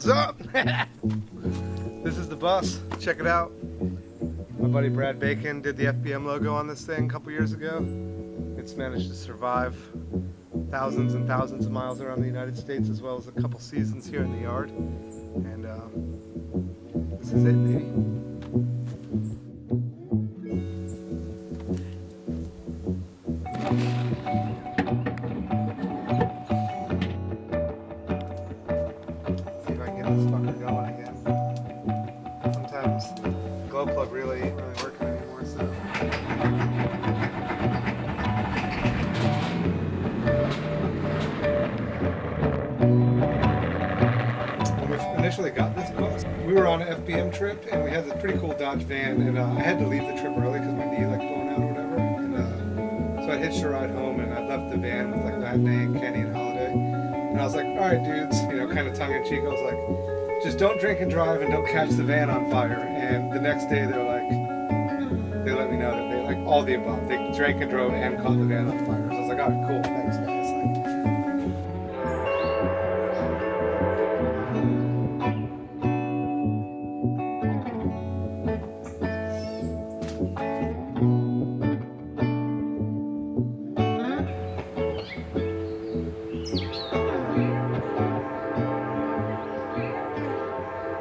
What's up? This is the bus. Check it out. My buddy Brad Bacon did the FBM logo on this thing a couple years ago. It's managed to survive thousands and thousands of miles around the United States, as well as a couple seasons here in the yard. And this is it, baby. See if I can get this fucker going again. Sometimes the glow plug really ain't really working anymore, so. When we initially got this bus, we were on an FBM trip and we had this pretty cool Dodge van, and I had to leave the trip early because my knee like blown out or whatever. And so I hitched a ride home and I left the van with like Matt, Nate, Kenny, and Holiday. And I was like, all right, dudes, you know, kind of tongue in cheek. I was like, just don't drink and drive and don't catch the van on fire. And the next day they're like, they let me know that they like all the above. They drank and drove and caught the van on fire. So I was like, all right, cool, thanks guys.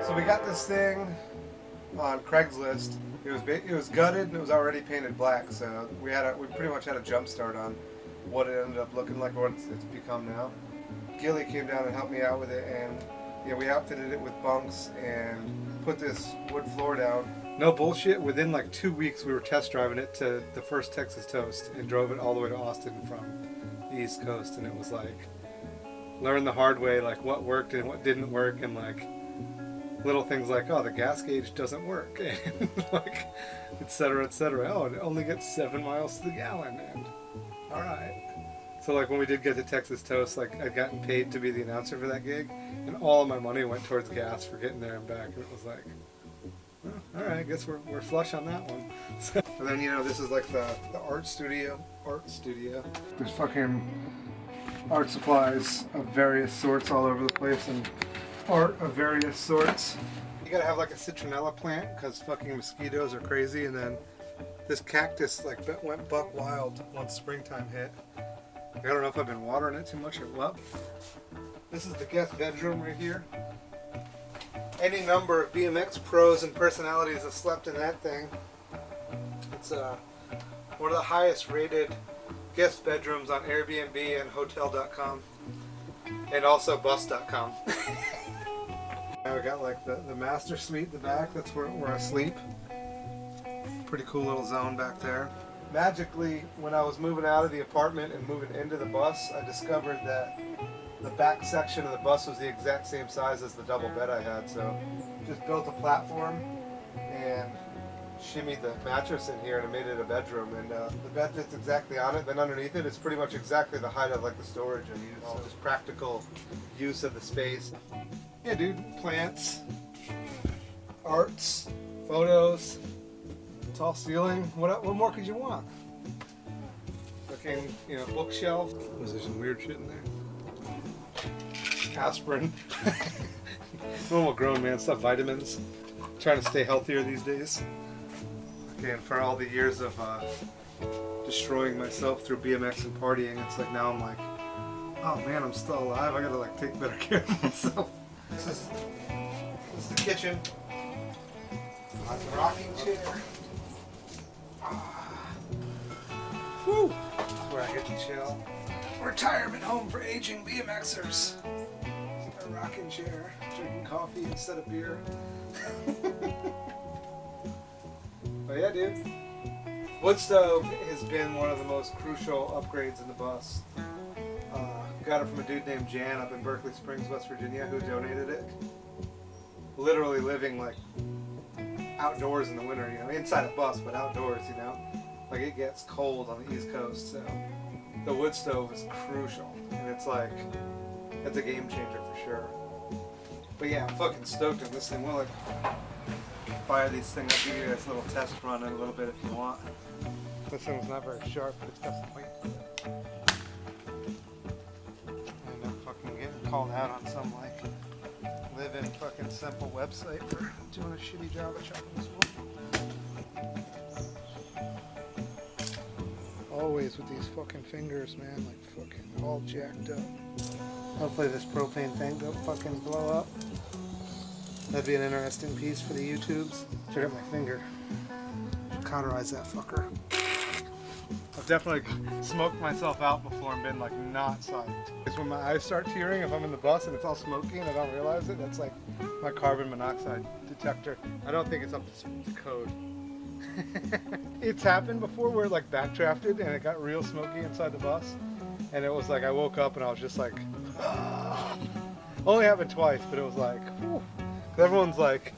So we got this thing on Craigslist. It was gutted and it was already painted black, so we pretty much had a jump start on what it ended up looking like, what it's become now. Gilly came down and helped me out with it, and yeah, we outfitted it with bunks and put this wood floor down. No bullshit, within like 2 weeks we were test driving it to the first Texas Toast and drove it all the way to Austin from the East Coast, and it was like, learn the hard way, like what worked and what didn't work, and like little things like, oh, the gas gauge doesn't work, and like, etc., etc. Oh, it only gets 7 miles to the gallon, and all right. So like when we did get to Texas Toast, like I'd gotten paid to be the announcer for that gig, and all of my money went towards gas for getting there and back, and it was like, well, all right, I guess we're flush on that one. So, and then, you know, this is like the art studio. There's fucking art supplies of various sorts all over the place, and art of various sorts. You gotta have like a citronella plant because fucking mosquitoes are crazy, and then this cactus like went buck wild once springtime hit. I don't know if I've been watering it too much or what. This is the guest bedroom right here. Any number of BMX pros and personalities have slept in that thing. It's one of the highest rated guest bedrooms on Airbnb and Hotel.com, and also Bus.com. Now we got like the master suite in the back. That's where I sleep. Pretty cool little zone back there. Magically, when I was moving out of the apartment and moving into the bus, I discovered that the back section of the bus was the exact same size as the double bed I had. So just built a platform and shimmied the mattress in here and made it a bedroom. And the bed fits exactly on it. Then underneath it, it's pretty much exactly the height of like the storage I use. So just practical use of the space. Yeah, dude, plants, arts, photos, tall ceiling. What more could you want? Looking, you know, bookshelf. There's some weird shit in there. Aspirin. Normal grown man stuff, vitamins. Trying to stay healthier these days. Okay, and for all the years of destroying myself through BMX and partying, it's like now I'm like, oh man, I'm still alive. I gotta like take better care of myself. This is the kitchen. My rocking chair. Woo! That's where I get to chill. Retirement home for aging BMXers. A rocking chair, drinking coffee instead of beer. But yeah, dude. Wood stove has been one of the most crucial upgrades in the bus. Got it from a dude named Jan up in Berkeley Springs, West Virginia, who donated it. Literally living like outdoors in the winter, you know, inside a bus, but outdoors, you know. Like it gets cold on the East Coast, so the wood stove is crucial, and it's like, it's a game changer for sure. But yeah, I'm fucking stoked on this thing. We'll like fire these things. I'll give you guys a little test run in a little bit if you want. This thing's not very sharp, but it's got some weight to it. And I'm fucking getting called out on some like live-in fucking simple website for doing a shitty job at chopping this wood. Always with these fucking fingers, man, like fucking all jacked up. Hopefully this propane thing don't fucking blow up. That'd be an interesting piece for the YouTubes. Check out my finger. Cauterize that fucker. I've definitely smoked myself out before and been like not psyched. It's when my eyes start tearing if I'm in the bus and it's all smoky and I don't realize it. That's like my carbon monoxide detector. I don't think it's up to code. It's happened before where it like backdrafted and it got real smoky inside the bus. And it was like I woke up and I was just like, only happened twice, but it was like, whew. Everyone's like,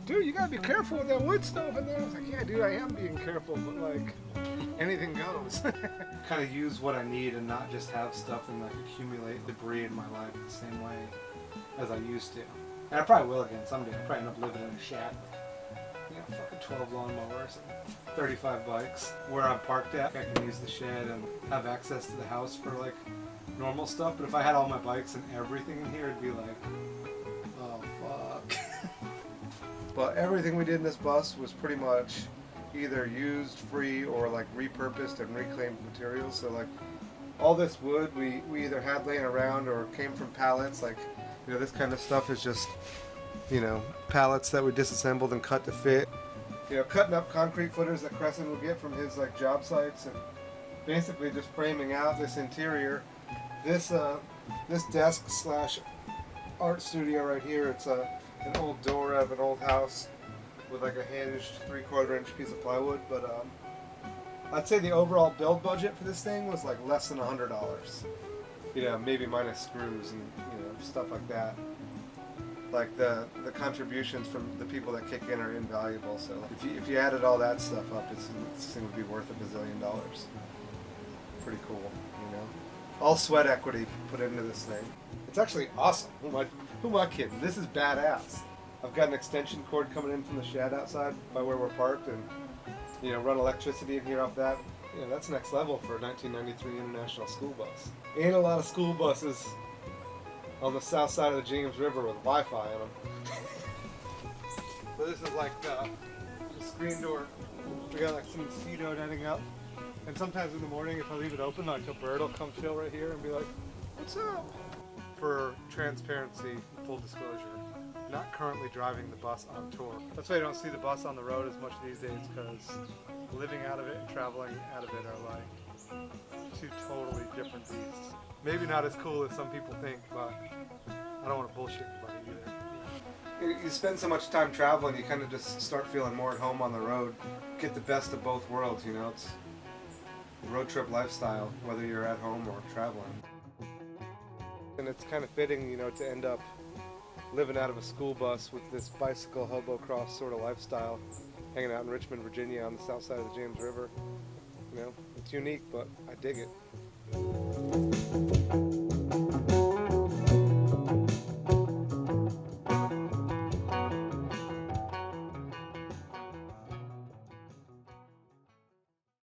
dude, you gotta be careful with that wood stove in there. I was like, yeah, dude, I am being careful, but like, anything goes. Kind of use what I need and not just have stuff and like accumulate debris in my life the same way as I used to. And I probably will again someday. I'll probably end up living in a shed with, you know, fucking 12 lawnmowers and 35 bikes. Where I'm parked at, I can use the shed and have access to the house for like normal stuff. But if I had all my bikes and everything in here, it'd be like, oh fuck. But everything we did in this bus was pretty much either used, free, or like repurposed and reclaimed materials. So like all this wood we either had laying around or came from pallets. Like, you know, this kind of stuff is just, you know, pallets that we disassembled and cut to fit. You know, cutting up concrete footers that Crescent would get from his like job sites and basically just framing out this interior. This desk slash art studio right here, it's an old door of an old house with like a hinged 3/4 inch piece of plywood, but I'd say the overall build budget for this thing was like less than $100. You know, maybe minus screws and, you know, stuff like that. Like the contributions from the people that kick in are invaluable. So if you added all that stuff up, this thing would be worth $1 bazillion. Pretty cool, you know. All sweat equity put into this thing. It's actually awesome. Who am I kidding? This is badass. I've got an extension cord coming in from the shed outside by where we're parked, and, you know, run electricity in here off that. You know, that's next level for a 1993 International school bus. Ain't a lot of school buses on the south side of the James River with Wi-Fi on them. So this is like the screen door. We got like some mosquito netting up, and sometimes in the morning if I leave it open, like a bird will come chill right here and be like, "What's up?" For transparency, full disclosure, not currently driving the bus on tour. That's why you don't see the bus on the road as much these days, because living out of it and traveling out of it are like two totally different beasts. Maybe not as cool as some people think, but I don't want to bullshit anybody either. You spend so much time traveling, you kind of just start feeling more at home on the road. Get the best of both worlds, you know. It's a road trip lifestyle, whether you're at home or traveling. And it's kind of fitting, you know, to end up living out of a school bus with this bicycle hobo cross sort of lifestyle, hanging out in Richmond, Virginia on the south side of the James River. You know, it's unique, but I dig it.